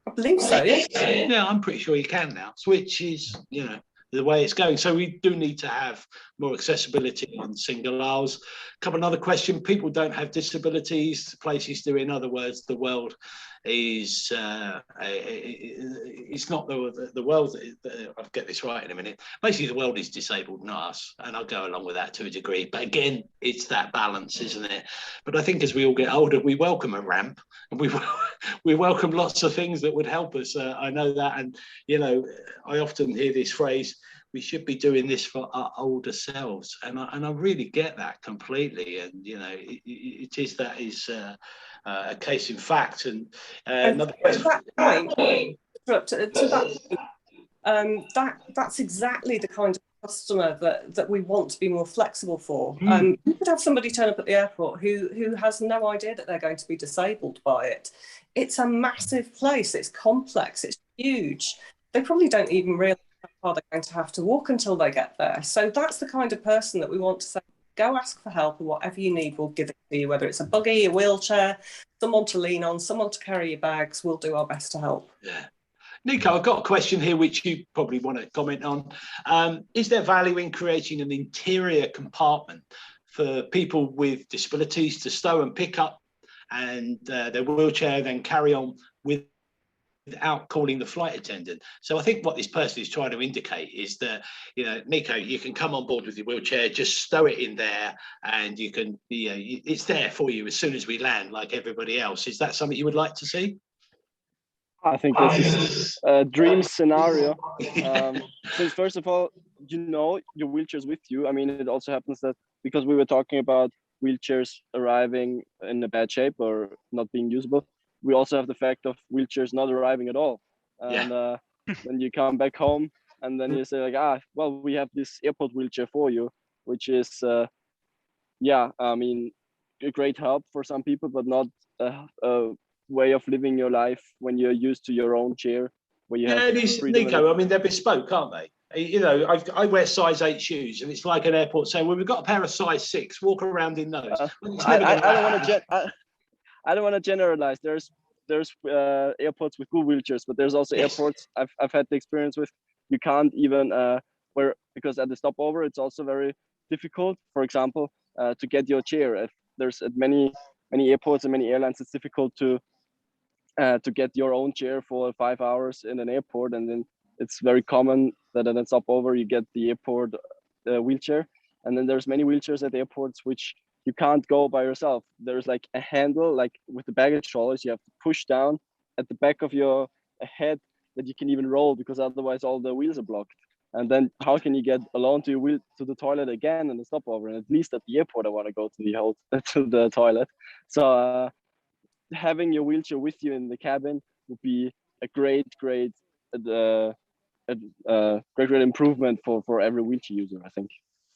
I believe so, yeah. Yeah, I'm pretty sure you can now, which is, the way it's going. So we do need to have more accessibility on single aisles. A couple another question, people don't have disabilities, places do. In other words, the world is, it's not the world, I'll get this right in a minute. Basically, the world is disabled, not us. And I'll go along with that to a degree. But again, it's that balance, isn't it? But I think as we all get older, we welcome a ramp, and we welcome lots of things that would help us. I know that. And, I often hear this phrase, we should be doing this for our older selves. And I really get that completely. And, that is a case in fact. And another question. That's exactly the kind of customer that we want to be more flexible for. You could have somebody turn up at the airport who has no idea that they're going to be disabled by it. It's a massive place. It's complex. It's huge. They probably don't even realize how far they're going to have to walk until they get there. So that's the kind of person that we want to say, go ask for help, and whatever you need, we'll give it to you, whether it's a buggy, a wheelchair, someone to lean on, someone to carry your bags. We'll do our best to help. Yeah. Nico, I've got a question here which you probably want to comment on. Is there value in creating an interior compartment for people with disabilities to stow and pick up and their wheelchair, then carry on without calling the flight attendant? So I think what this person is trying to indicate is that, Nico, you can come on board with your wheelchair, just stow it in there, and you can, it's there for you as soon as we land, like everybody else. Is that something you would like to see? I think this is a dream scenario. Since first of all, your wheelchair's with you. I mean, it also happens that because we were talking about wheelchairs arriving in a bad shape or not being usable, we also have the fact of wheelchairs not arriving at all. And then you come back home and then you say like, well, we have this airport wheelchair for you, which is, a great help for some people, but not a way of living your life when you're used to your own chair. Where you have Nico, I mean, they're bespoke, aren't they? I wear size 8 shoes, and it's like an airport saying, well, we've got a pair of size 6, walk around in those. I don't want to generalize. There's airports with good wheelchairs, but there's also airports I've had the experience with, you can't even because at the stopover it's also very difficult, for example, to get your chair. There's at many airports and many airlines, it's difficult to get your own chair for 5 hours in an airport, and then it's very common that at a stopover you get the airport wheelchair. And then there's many wheelchairs at airports which you can't go by yourself. There's like a handle, like with the baggage strollers, you have to push down at the back of your head that you can even roll, because otherwise all the wheels are blocked. And then how can you get alone to the toilet again in the stopover? And at least at the airport, I want to go to the toilet. So having your wheelchair with you in the cabin would be a great improvement for every wheelchair user, I think.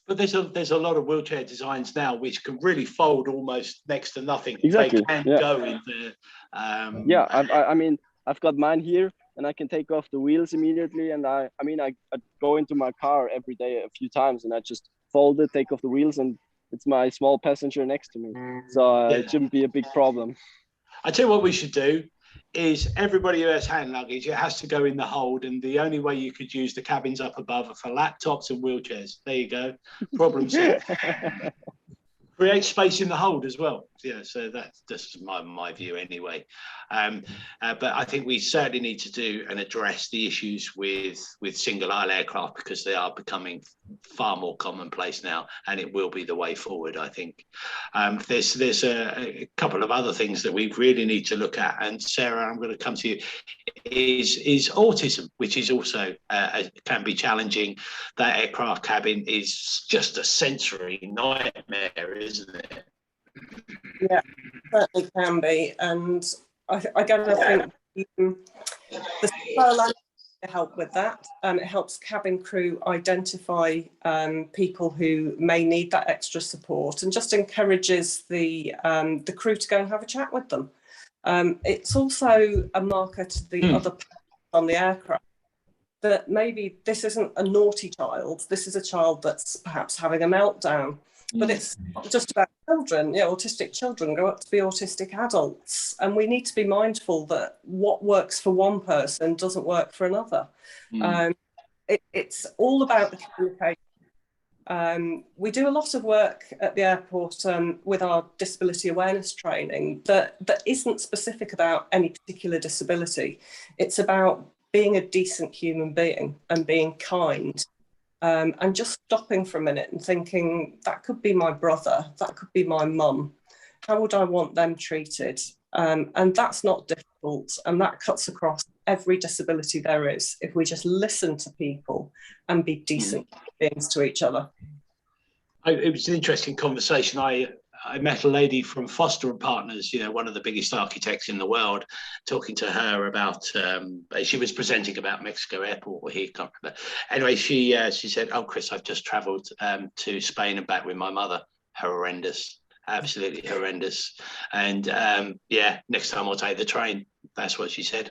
But there's a lot of wheelchair designs now which can really fold almost next to nothing. Exactly. They can go into. I mean, I've got mine here, and I can take off the wheels immediately. And I go into my car every day a few times, and I just fold it, take off the wheels, and it's my small passenger next to me. So it shouldn't be a big problem. I tell you what we should do is everybody who has hand luggage, it has to go in the hold, and the only way you could use the cabins up above are for laptops and wheelchairs. There you go. Problem solved. create space in the hold as well. Yeah, so that's my view anyway. But I think we certainly need to do and address the issues with single aisle aircraft, because they are becoming far more commonplace now, and it will be the way forward, I think. There's a couple of other things that we really need to look at, and Sarah, I'm going to come to you. Is autism, which is also can be challenging. That aircraft cabin is just a sensory nightmare, isn't it? Yeah, certainly can be. And I think the Spur help with that. It helps cabin crew identify people who may need that extra support, and just encourages the crew to go and have a chat with them. It's also a marker to the other on the aircraft that maybe this isn't a naughty child, this is a child that's perhaps having a meltdown. But it's not just about children. Autistic children grow up to be autistic adults, and we need to be mindful that what works for one person doesn't work for another. It's all about the communication. We do a lot of work at the airport with our disability awareness training that isn't specific about any particular disability. It's about being a decent human being and being kind. And just stopping for a minute and thinking, that could be my brother, that could be my mum. How would I want them treated? And that's not difficult. And that cuts across every disability there is, if we just listen to people and be decent beings to each other. It was an interesting conversation. I met a lady from Foster and Partners, one of the biggest architects in the world, talking to her about, she was presenting about Mexico Airport, or he can't remember. Anyway, she said, "Oh, Chris, I've just travelled to Spain and back with my mother. Horrendous, absolutely horrendous. And next time I'll take the train." That's what she said.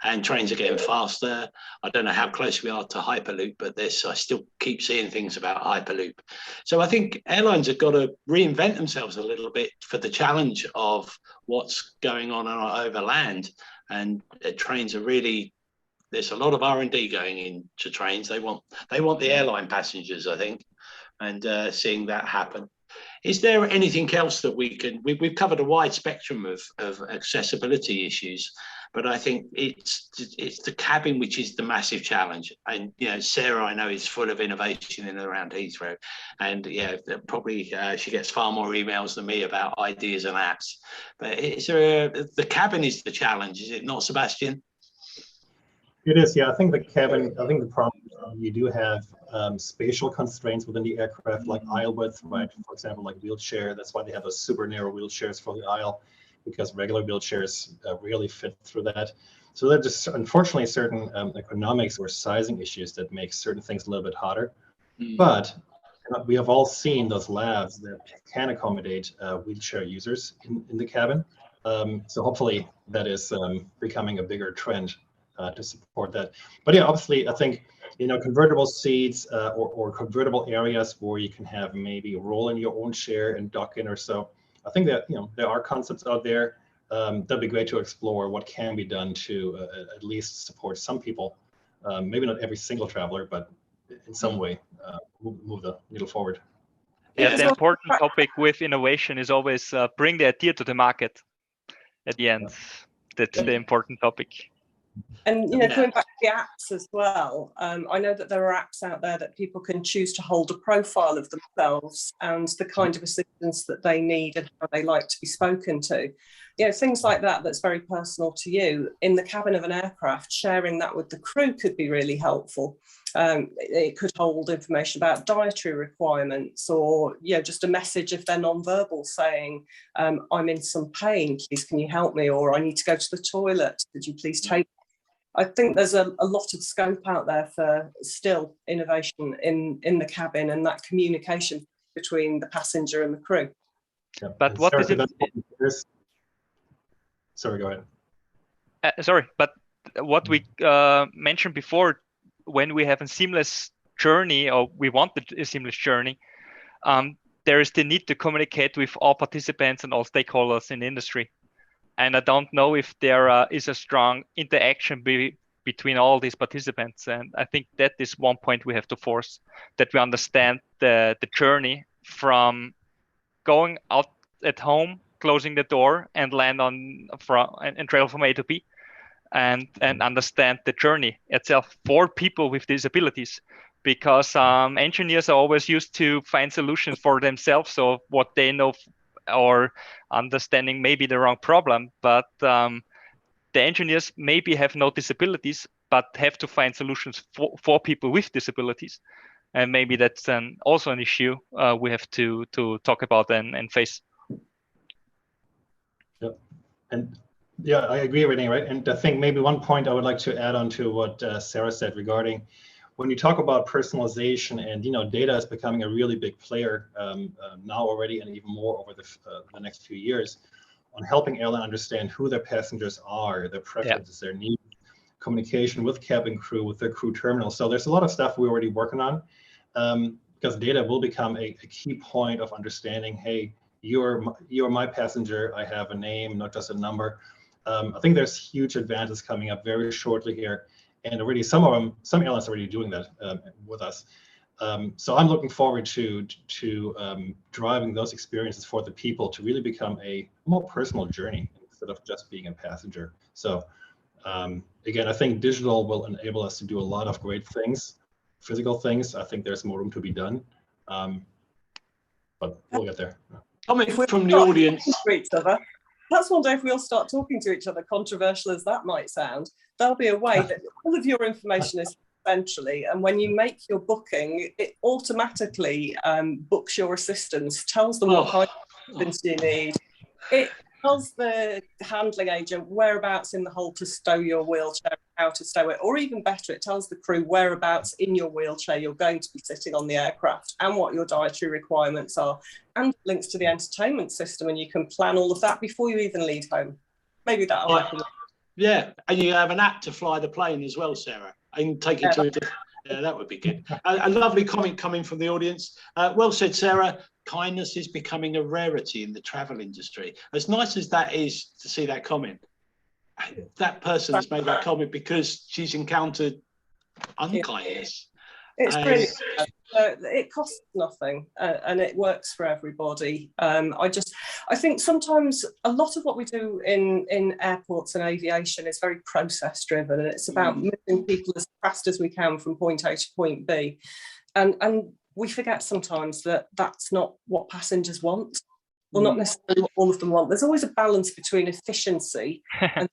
And trains are getting faster. I don't know how close we are to Hyperloop, but I still keep seeing things about Hyperloop. So I think airlines have got to reinvent themselves a little bit for the challenge of what's going on over land. And trains are really, there's a lot of R&D going into trains. They want the airline passengers, I think, and seeing that happen. Is there anything else that we've covered a wide spectrum of accessibility issues, but I think it's the cabin which is the massive challenge. And Sarah, I know, is full of innovation in and around Heathrow, and probably she gets far more emails than me about ideas and apps. But the cabin is the challenge, is it not, Sebastian? It is, yeah. I think the problem you do have spatial constraints within the aircraft, like aisle width, right? For example, like wheelchair. That's why they have those super narrow wheelchairs for the aisle, because regular wheelchairs really fit through that. So there's just unfortunately certain economics or sizing issues that make certain things a little bit harder. But we have all seen those labs that can accommodate wheelchair users in the cabin. So hopefully that is becoming a bigger trend to support that. But yeah, obviously, I think convertible seats or convertible areas where you can have maybe roll in your own chair and dock in or so. I think that there are concepts out there. That'd be great to explore what can be done to at least support some people. Maybe not every single traveler, but in some way move the needle forward. Yeah, the important topic with innovation is always bring the idea to the market at the end. That's the important topic. And coming back to the apps as well, I know that there are apps out there that people can choose to hold a profile of themselves and the kind of assistance that they need and how they like to be spoken to. Things like that, that's very personal to you. In the cabin of an aircraft, sharing that with the crew could be really helpful. It could hold information about dietary requirements, or just a message if they're non-verbal saying, "I'm in some pain, please can you help me?" Or "I need to go to the toilet, could you please take me?" I think there's a lot of scope out there for still innovation in the cabin and that communication between the passenger and the crew. Yeah. But what is it? Sorry, go ahead. But what we mentioned before, when we have a seamless journey, or we want a seamless journey, there is the need to communicate with all participants and all stakeholders in the industry. And I don't know if there is a strong interaction between all these participants. And I think that is one point we have to force, that we understand the journey from going out at home, closing the door, and land on and travel from A to B, and understand the journey itself for people with disabilities. Because engineers are always used to find solutions for themselves, so what they know or understanding maybe the wrong problem, but the engineers maybe have no disabilities, but have to find solutions for people with disabilities. And maybe that's also an issue we have to talk about and face. Yep. And yeah, I agree, Renee, right? And I think maybe one point I would like to add on to what Sarah said regarding when you talk about personalization, and data is becoming a really big player now already, and even more over the next few years, on helping airline understand who their passengers are, their preferences, their needs, communication with cabin crew, with their crew terminal. So there's a lot of stuff we're already working on, because data will become a key point of understanding, hey, you're my passenger, I have a name, not just a number. I think there's huge advances coming up very shortly here. And already some airlines are already doing that with us. So I'm looking forward to driving those experiences for the people to really become a more personal journey instead of just being a passenger. So again, I think digital will enable us to do a lot of great things, physical things. I think there's more room to be done, but we'll get there. Comment from the audience. To each other. That's one day if we all start talking to each other, controversial as that might sound, there'll be a way that all of your information is centrally, and when you make your booking, it automatically books your assistance, tells them what kind of assistance you need. It tells the handling agent whereabouts in the hold to stow your wheelchair, how to stow it, or even better, it tells the crew whereabouts in your wheelchair you're going to be sitting on the aircraft and what your dietary requirements are, and links to the entertainment system, and you can plan all of that before you even leave home. Maybe that'll happen. Yeah, and you have an app to fly the plane as well, Sarah. I can take you to a different. Yeah, that would be good. A lovely comment coming from the audience. Well said, Sarah. Kindness is becoming a rarity in the travel industry. As nice as that is to see that comment, that person has made that comment because she's encountered unkindness. It's brilliant. It costs nothing and it works for everybody. I think sometimes a lot of what we do in airports and aviation is very process driven, and it's about moving people as fast as we can from point A to point B. And we forget sometimes that that's not what passengers want, or not necessarily what all of them want. There's always a balance between efficiency and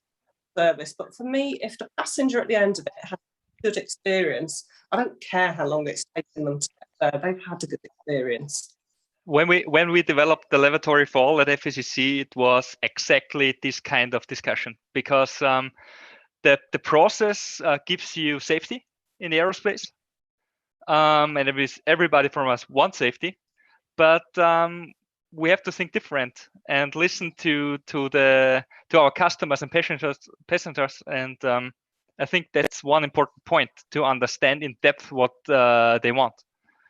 service. But for me, if the passenger at the end of it has a good experience, I don't care how long it's taken them to get there. They've had a good experience. When we developed the lavatory for all at FACC, it was exactly this kind of discussion, because the process gives you safety in the aerospace. And everybody from us wants safety, but we have to think different and listen to our customers and passengers. And I think that's one important point, to understand in depth what they want,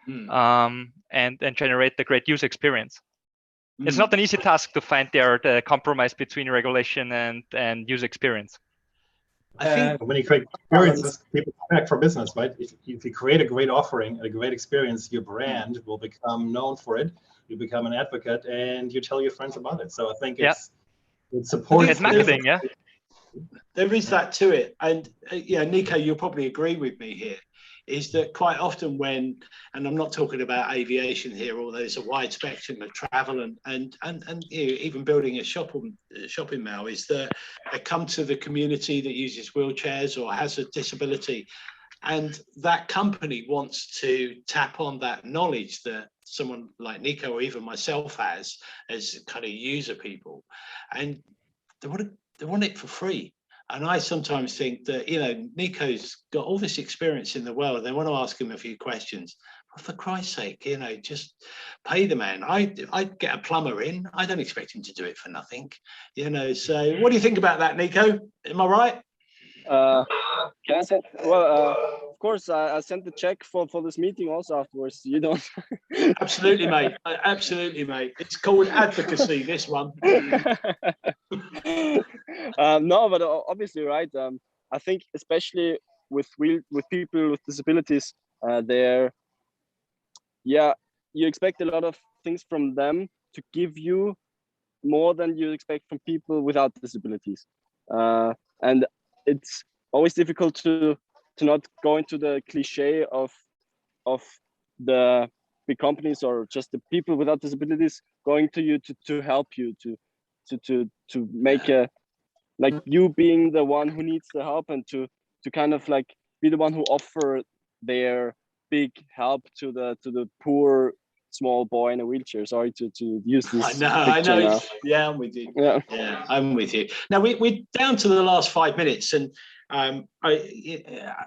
and generate the great user experience. It's not an easy task to find the compromise between regulation and user experience. I think when you create experiences, people come back for business, right? If you create a great offering, a great experience, your brand will become known for it. You become an advocate, and you tell your friends about it. So I think it's supporting. It's marketing, yeah. There is that to it, and Nico, you'll probably agree with me here. Is that quite often when, and I'm not talking about aviation here, although there's a wide spectrum of travel and even building a shopping mall, is that they come to the community that uses wheelchairs or has a disability, and that company wants to tap on that knowledge that someone like Nico or even myself has as kind of user people, and they want it for free. And I sometimes think that, Nico's got all this experience in the world. They want to ask him a few questions. But for Christ's sake, just pay the man. I get a plumber in. I don't expect him to do it for nothing. So what do you think about that, Nico? Am I right? Can I say, well, of course, I sent the check for this meeting also afterwards. You don't. Absolutely, mate. Absolutely, mate. It's called advocacy, this one. No, but obviously, right. I think especially with people with disabilities, you expect a lot of things from them to give you more than you expect from people without disabilities. And it's always difficult to not go into the cliche of the big companies or just the people without disabilities going to you to help you to make a, like, you being the one who needs the help, and to kind of like be the one who offer their big help to the poor small boy in a wheelchair. Sorry to use this. I know. Yeah, I'm with you. Yeah, I'm with you. Now we're down to the last 5 minutes, and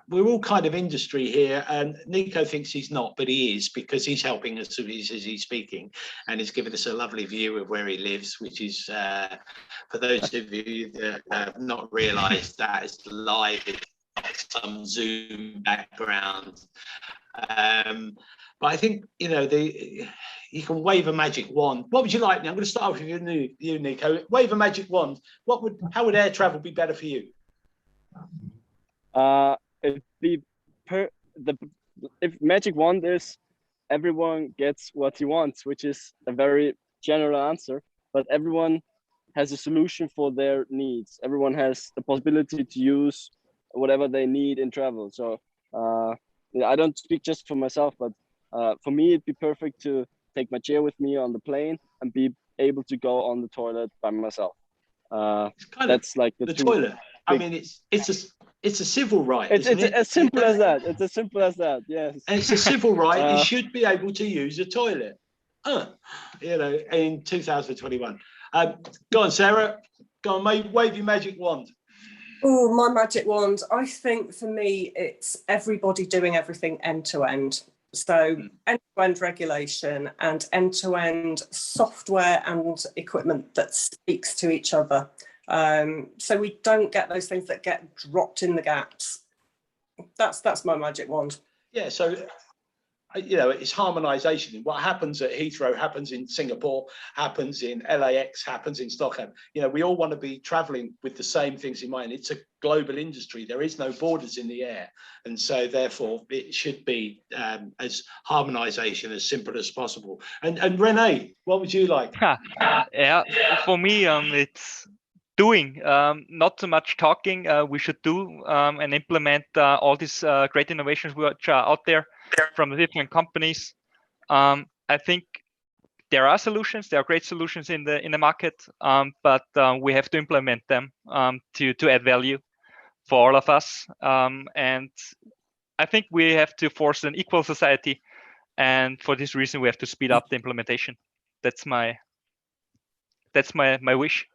we're all kind of industry here, and Nico thinks he's not, but he is, because he's helping us as he's speaking, and he's given us a lovely view of where he lives, which is, for those of you that have not realised, that is live, some Zoom background. But I think, you know, you can wave a magic wand. What would you like? Now I'm going to start with you, Nico. Wave a magic wand. How would air travel be better for you? It'd be if magic wand is everyone gets what he wants, which is a very general answer, but everyone has a solution for their needs. Everyone has the possibility to use whatever they need in travel. So I don't speak just for myself, but for me, it'd be perfect to take my chair with me on the plane and be able to go on the toilet by myself. That's like the toilet. I mean, it's a civil right. It's as simple as that. It's as simple as that. Yes. And it's a civil right. You should be able to use a toilet. You know, in 2021. Go on, Sarah. Go on, wave your magic wand. Oh, my magic wand. I think for me, it's everybody doing everything end to end. So end-to-end regulation and end-to-end software and equipment that speaks to each other. So we don't get those things that get dropped in the gaps. That's my magic wand. Yeah, so you know, it's harmonization. What happens at Heathrow happens in Singapore, happens in LAX, happens in Stockholm. You know, we all want to be traveling with the same things in mind. It's a global industry. There is no borders in the air. And so therefore it should be as harmonization as simple as possible. And Renee, what would you like? Yeah, for me, it's doing, not so much talking. We should do and implement all these great innovations which are out there from the different companies. I think there are solutions. There are great solutions in the market, but we have to implement them to add value for all of us. And I think we have to force an equal society, and for this reason, we have to speed up the implementation. That's my wish.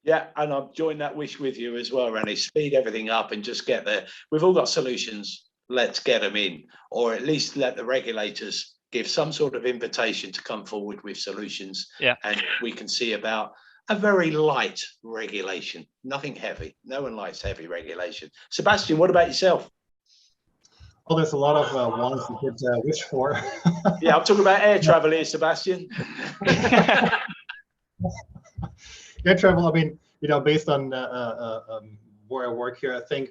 Yeah, and I've joined that wish with you as well, Rennie. Speed everything up and just get there. We've all got solutions. Let's get them in, or at least let the regulators give some sort of invitation to come forward with solutions. Yeah. And we can see about a very light regulation, nothing heavy. No one likes heavy regulation. Sebastian, what about yourself? Well, there's a lot of ones you could wish for. Yeah, I'm talking about air travel here, Sebastian. Air travel, I mean, you know, based on where I work here, I think,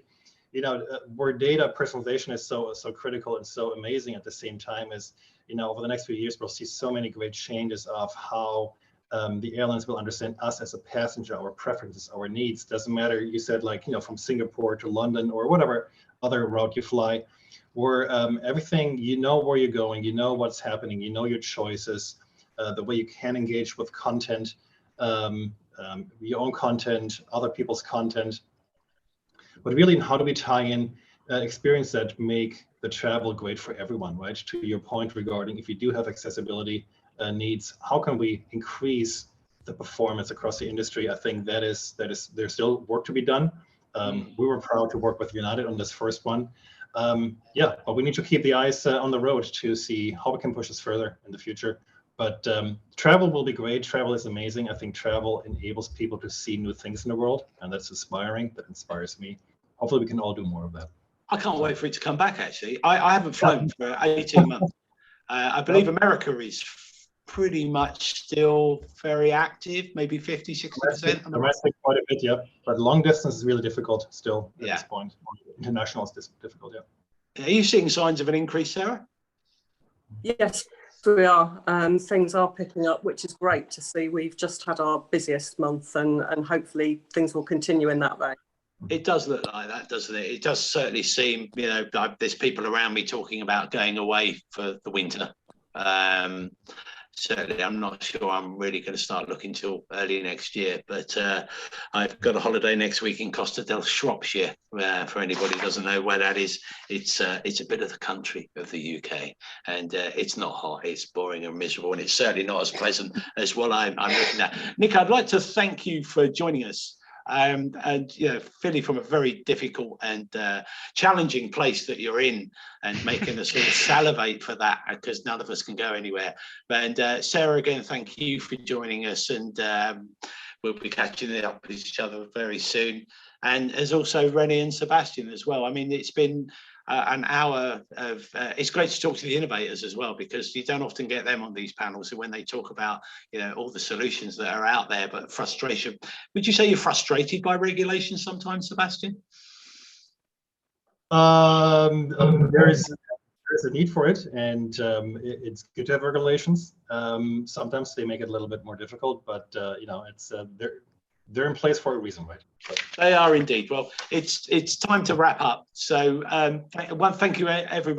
you know, where data personalization is so critical and so amazing at the same time is, you know, over the next few years, we'll see so many great changes of how the airlines will understand us as a passenger, our preferences, our needs. Doesn't matter, you said, like, you know, from Singapore to London or whatever other route you fly, where everything, you know where you're going, you know what's happening, you know your choices, the way you can engage with content, your own content, other people's content. But really, how do we tie in experience that make the travel great for everyone, right? To your point regarding if you do have accessibility needs, how can we increase the performance across the industry? I think there's still work to be done. We were proud to work with United on this first one. Yeah, but we need to keep the eyes on the road to see how we can push this further in the future. But travel will be great. Travel is amazing. I think travel enables people to see new things in the world, and that's inspiring. That inspires me. Hopefully we can all do more of that. I can't wait for it to come back, actually. I haven't flown for 18 months. I believe America is pretty much still very active, maybe 50, 60%. Domestic quite a bit, yeah. But long distance is really difficult still at this point. International is difficult, yeah. Are you seeing signs of an increase, Sarah? Yes. we are. Things are picking up, which is great to see. We've just had our busiest month, and hopefully things will continue in that way. It does look like that, doesn't it? It does certainly seem, you know, like there's people around me talking about going away for the winter. Certainly, I'm not sure I'm really going to start looking till early next year, but I've got a holiday next week in Costa del Shropshire. For anybody who doesn't know where that is, it's a bit of the country of the UK, and it's not hot, it's boring and miserable, and it's certainly not as pleasant as what I'm looking at. Nick, I'd like to thank you for joining us. And you know, Philly, from a very difficult and challenging place that you're in, and making us all salivate for that, because none of us can go anywhere. And Sarah, again, thank you for joining us, and we'll be catching up with each other very soon. And as also Rennie and Sebastian as well. I mean, it's been an hour of it's great to talk to the innovators as well, because you don't often get them on these panels. So when they talk about, you know, all the solutions that are out there, but frustration, would you say you're frustrated by regulation sometimes, Sebastian? There's a need for it, and it's good to have regulations. Sometimes they make it a little bit more difficult, but you know, it's they're in place for a reason, right? So. They are indeed. Well, it's time to wrap up. So thank you, everybody.